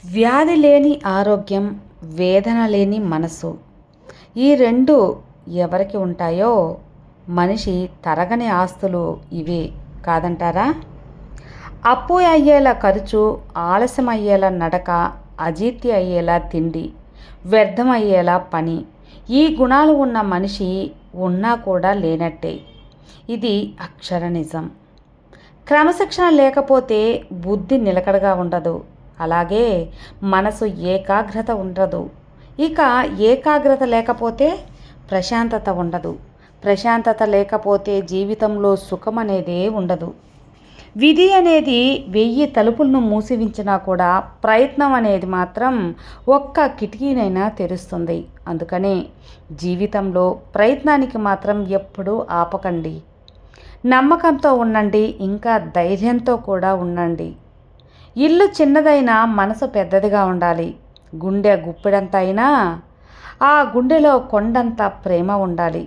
వ్యాధి లేని ఆరోగ్యం, వేదన లేని మనసు. ఈ రెండు ఎవరికి ఉంటాయో మనిషి తరగని ఆస్తులు ఇవే కాదంటారా? అప్పు అయ్యేలా ఖర్చు, ఆలస్యం అయ్యేలా నడక, అజీర్తి అయ్యేలా తిండి, వ్యర్థం అయ్యేలా పని. ఈ గుణాలు ఉన్న మనిషి ఉన్నా కూడా లేనట్టే. ఇది అక్షర నిజం. క్రమశిక్షణ లేకపోతే బుద్ధి నిలకడగా ఉండదు. అలాగే మనసు ఏకాగ్రత ఉండదు. ఇక ఏకాగ్రత లేకపోతే ప్రశాంతత ఉండదు. ప్రశాంతత లేకపోతే జీవితంలో సుఖం అనేదే ఉండదు. విధి అనేది 1000 తలుపులను మూసివించినా కూడా ప్రయత్నం అనేది మాత్రం ఒక్క కిటికీనైనా తెరుస్తుంది. అందుకనే జీవితంలో ప్రయత్నానికి మాత్రం ఎప్పుడూ ఆపకండి. నమ్మకంతో ఉండండి, ఇంకా ధైర్యంతో కూడా ఉండండి. ఇల్లు చిన్నదైనా మనసు పెద్దదిగా ఉండాలి. గుండె గుప్పెడంత అయినా ఆ గుండెలో కొండంత ప్రేమ ఉండాలి.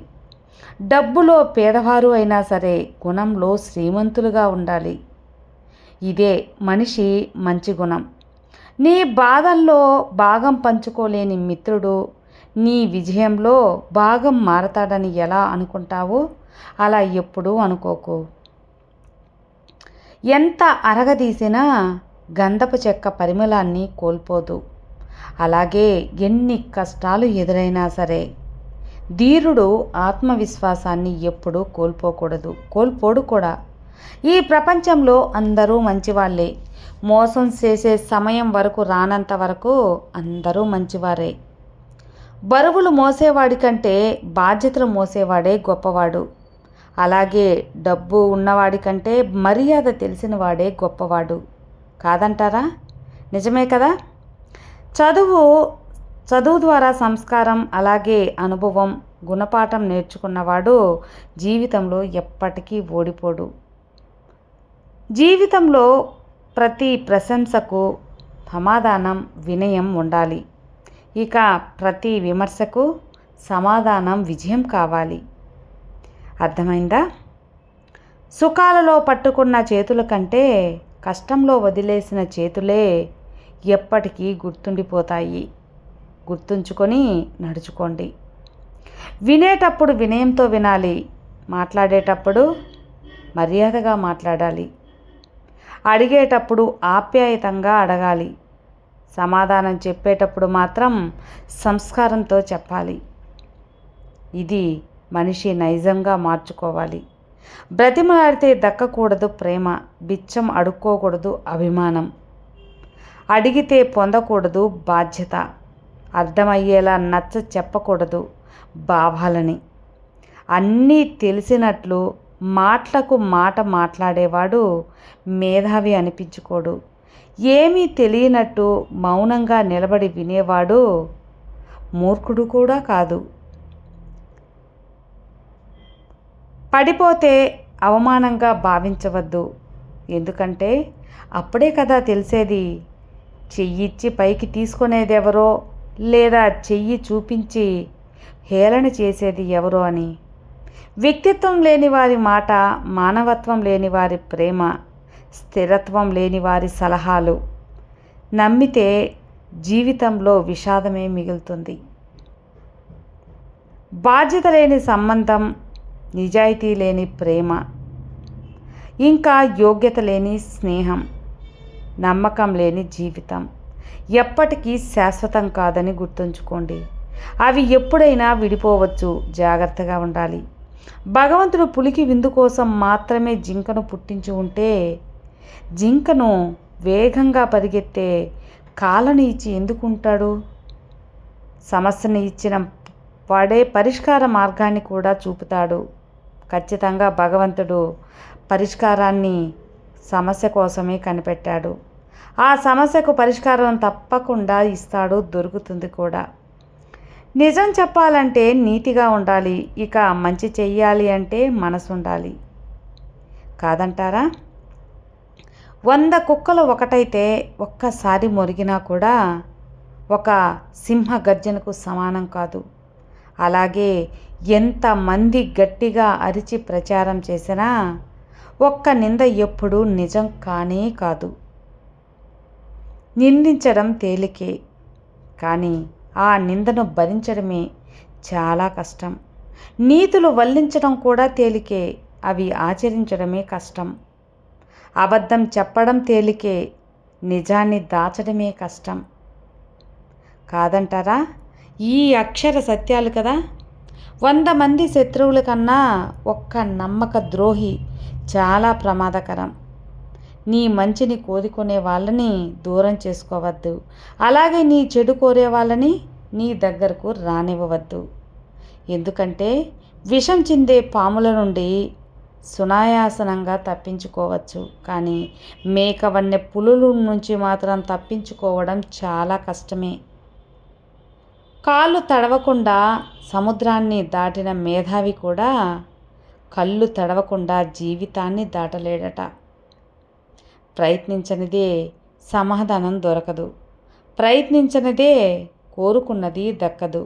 డబ్బులో పేదవారు అయినా సరే గుణంలో శ్రీమంతులుగా ఉండాలి. ఇదే మనిషి మంచి గుణం. నీ బాధల్లో భాగం పంచుకోలేని మిత్రుడు నీ విజయంలో భాగం మారతాడని ఎలా అనుకుంటావో అలా ఎప్పుడూ అనుకోకు. ఎంత అరగదీసినా గంధపు చెక్క పరిమళాన్ని కోల్పోదు. అలాగే ఎన్ని కష్టాలు ఎదురైనా సరే ధీరుడు ఆత్మవిశ్వాసాన్ని ఎప్పుడూ కోల్పోడు కూడా. ఈ ప్రపంచంలో అందరూ మంచివాళ్ళే. మోసం చేసే సమయం వరకు రానంత వరకు అందరూ మంచివారే. బరువులు మోసేవాడి కంటే బాధ్యతలు మోసేవాడే గొప్పవాడు. అలాగే డబ్బు ఉన్నవాడి కంటే మర్యాద తెలిసిన వాడే గొప్పవాడు కాదంటారా? నిజమే కదా. చదువు ద్వారా సంస్కారం, అలాగే అనుభవం, గుణపాఠం నేర్చుకున్నవాడు జీవితంలో ఎప్పటికీ ఓడిపోడు. జీవితంలో ప్రతి ప్రశంసకు సమాధానం వినయం ఉండాలి. ఇక ప్రతి విమర్శకు సమాధానం విజయం కావాలి. అర్థమైందా? సుఖాలలో పట్టుకున్న చేతుల కంటే కష్టంలో వదిలేసిన చేతులే ఎప్పటికీ గుర్తుండిపోతాయి. గుర్తుంచుకొని నడుచుకోండి. వినేటప్పుడు వినయంతో వినాలి. మాట్లాడేటప్పుడు మర్యాదగా మాట్లాడాలి. అడిగేటప్పుడు ఆప్యాయతంగా అడగాలి. సమాధానం చెప్పేటప్పుడు మాత్రం సంస్కారంతో చెప్పాలి. ఇది మనిషి నైజంగా మార్చుకోవాలి. బ్రతిమలాడితే దక్కకూడదు ప్రేమ, బిచ్చం అడుక్కోకూడదు అభిమానం, అడిగితే పొందకూడదు బాధ్యత, అర్థమయ్యేలా నచ్చ చెప్పకూడదు భావాలని. అన్నీ తెలిసినట్లు మాటలకు మాట మాట్లాడేవాడు మేధావి అనిపించుకోడు. ఏమీ తెలియనట్టు మౌనంగా నిలబడి వినేవాడు మూర్ఖుడు కూడా కాదు. పడిపోతే అవమానంగా భావించవద్దు. ఎందుకంటే అప్పుడే కదా తెలిసేది చెయ్యిచ్చి పైకి తీసుకునేదెవరో, లేదా చెయ్యి చూపించి హేళన చేసేది ఎవరో అని. వ్యక్తిత్వం లేని వారి మాట, మానవత్వం లేని వారి ప్రేమ, స్థిరత్వం లేని వారి సలహాలు నమ్మితే జీవితంలో విషాదమే మిగులుతుంది. బాధ్యత లేని సంబంధం, నిజాయితీ లేని ప్రేమ, ఇంకా యోగ్యత లేని స్నేహం, నమ్మకం లేని జీవితం ఎప్పటికీ శాశ్వతం కాదని గుర్తుంచుకోండి. అవి ఎప్పుడైనా విడిపోవచ్చు. జాగ్రత్తగా ఉండాలి. భగవంతుడు పులికి విందు కోసం మాత్రమే జింకను పుట్టించి ఉంటే జింకను వేగంగా పరిగెత్తే కాళ్ళని ఇచ్చి ఎందుకుంటాడు? సమస్యని ఇచ్చిన వాడే పరిష్కార మార్గాన్ని కూడా చూపుతాడు. ఖచ్చితంగా భగవంతుడు పరిష్కారాన్ని సమస్య కోసమే కనిపెట్టాడు. ఆ సమస్యకు పరిష్కారం తప్పకుండా ఇస్తాడు, దొరుకుతుంది కూడా. నిజం చెప్పాలంటే నీతిగా ఉండాలి. ఇక మంచి చెయ్యాలి అంటే మనసు ఉండాలి కాదంటారా? 100 కుక్కలు ఒకటైతే ఒక్కసారి మొరిగినా కూడా ఒక సింహ గర్జనకు సమానం కాదు. అలాగే ఎంతమంది గట్టిగా అరిచి ప్రచారం చేసినా ఒక్క నింద ఎప్పుడూ నిజం కానే కాదు. నిందించడం తేలికే, కానీ ఆ నిందను భరించడమే చాలా కష్టం. నీతులు వల్లించడం కూడా తేలికే, అవి ఆచరించడమే కష్టం. అబద్ధం చెప్పడం తేలికే, నిజాన్ని దాచడమే కష్టం. కాదంటారా? ఈ అక్షర సత్యాలు కదా. 100 మంది శత్రువుల కన్నా ఒక్క నమ్మక ద్రోహి చాలా ప్రమాదకరం. నీ మంచిని కోరుకునే వాళ్ళని దూరం చేసుకోవద్దు, అలాగే నీ చెడు కోరే వాళ్ళని నీ దగ్గరకు రానివ్వవద్దు. ఎందుకంటే విషం చిందే పాముల నుండి సునాయాసనంగా తప్పించుకోవచ్చు, కానీ మేకవన్నె పులుల నుంచి మాత్రం తప్పించుకోవడం చాలా కష్టమే. కాళ్ళు తడవకుండా సముద్రాన్ని దాటిన మేధావి కూడా కళ్ళు తడవకుండా జీవితాన్ని దాటలేడట. ప్రయత్నించనిదే సమాధానం దొరకదు, ప్రయత్నించనిదే కోరుకున్నది దక్కదు.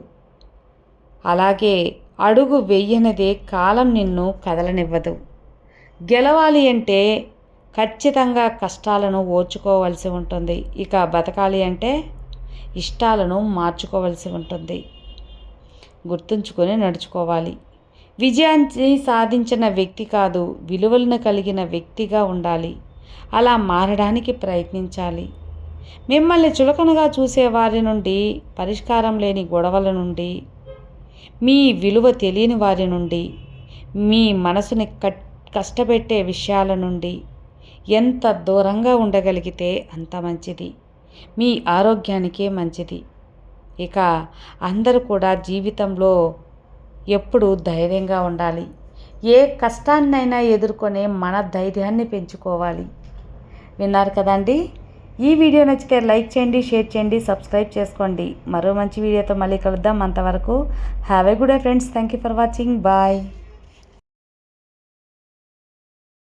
అలాగే అడుగు వెయ్యనిదే కాలం నిన్ను కదలనివ్వదు. గెలవాలి అంటే ఖచ్చితంగా కష్టాలను ఓర్చుకోవలసి ఉంటుంది. ఇక బతకాలి అంటే ఇష్టాలను మార్చుకోవలసి ఉంటుంది. గుర్తుంచుకొని నడుచుకోవాలి. విజయాన్ని సాధించిన వ్యక్తి కాదు, విలువలను కలిగిన వ్యక్తిగా ఉండాలి. అలా మారడానికి ప్రయత్నించాలి. మిమ్మల్ని చులకనగా చూసేవారి నుండి, పరిష్కారం లేని గొడవల నుండి, మీ విలువ తెలియని వారి నుండి, మీ మనసుని కష్టపెట్టే విషయాల నుండి ఎంత దూరంగా ఉండగలిగితే అంత మంచిది. మీ ఆరోగ్యానికే మంచిది. ఇక అందరూ కూడా జీవితంలో ఎప్పుడూ ధైర్యంగా ఉండాలి. ఏ కష్టాన్నైనా ఎదుర్కొనే మన ధైర్యాన్ని పెంచుకోవాలి. విన్నారు కదండి. ఈ వీడియో నచ్చితే లైక్ చేయండి, షేర్ చేయండి, సబ్స్క్రైబ్ చేసుకోండి. మరో మంచి వీడియోతో మళ్ళీ కలుద్దాం. అంతవరకు have a good day friends. Thank you for watching. Bye.